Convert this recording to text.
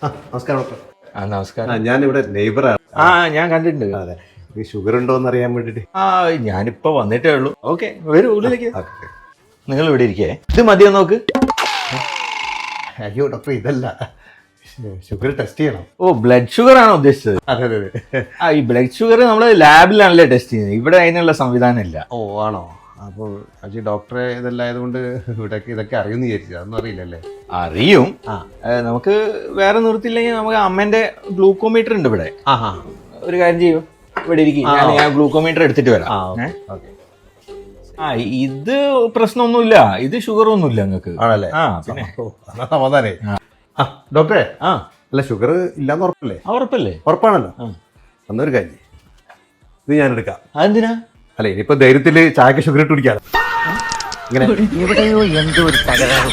നമസ്കാരം ഡോക്ടർ. നമസ്കാരം. ഞാനിവിടെ നെയ്ബറാണ്. ഞാൻ കണ്ടിട്ടുണ്ട്. അതെ, ഈ ഷുഗർ ഉണ്ടോ എന്ന് അറിയാൻ വേണ്ടിട്ട്. ഞാനിപ്പോ വന്നിട്ടേ ഉള്ളൂ. ഓക്കെ, വരൂ ഉള്ളിലേക്ക്. ഓക്കെ. നിങ്ങൾ ഇവിടെ ഇരിക്കേ. ഇത് മതിയോ നോക്ക്. അയ്യോ ഡോക്ടർ, ഇതല്ല, ഷുഗർ ടെസ്റ്റ് ചെയ്യണം. ഓ, ബ്ലഡ് ഷുഗർ ആണോ ഉദ്ദേശിച്ചത്? അതെ അതെ അതെ. ഈ ബ്ലഡ് ഷുഗർ നമ്മൾ ലാബിലാണല്ലേ ടെസ്റ്റ് ചെയ്യുന്നത്. ഇവിടെ അതിനുള്ള സംവിധാനം ഇല്ല. ഓ ആണോ? അപ്പോൾ അജി ഡോക്ടറെ ഇതെല്ലാം ആയതുകൊണ്ട് ഇതൊക്കെ അറിയുമെന്ന് വിചാരിച്ചു. അതൊന്നും അറിയില്ലല്ലേ? അറിയും. ആ നമുക്ക് വേറെ നിർത്തിയില്ലെങ്കിൽ നമുക്ക് അമ്മേന്റെ ഗ്ലൂക്കോമീറ്റർ ഉണ്ട് ഇവിടെ. ഒരു കാര്യം ചെയ്യും, ഇവിടെ ഇരിക്കും. ഞാൻ ഗ്ലൂക്കോമീറ്റർ എടുത്തിട്ട് വരാം. ഓക്കെ. ഇത് പ്രശ്നമൊന്നുമില്ല. ഇത് ഷുഗർ ഒന്നുമില്ല നിങ്ങൾക്ക്. ആണല്ലേ? പിന്നെ സമാധാനേ. ഡോക്ടറെ, അല്ല ഷുഗർ ഇല്ലാന്ന് ഉറപ്പല്ലേ? ഉറപ്പല്ലേ? ഉറപ്പാണല്ലോ. എന്നൊരു കാര്യം, ഇത് ഞാൻ എടുക്കാം. അതെന്തിനാ? അല്ല, ഇനിയിപ്പോ ധൈര്യത്തില് ചായക്ക് ഷുഗർ ഇട്ട് കുടിക്കാതെ. ഇങ്ങനെ എവിടെയോ എന്തോ ഒരു തകരാറ്.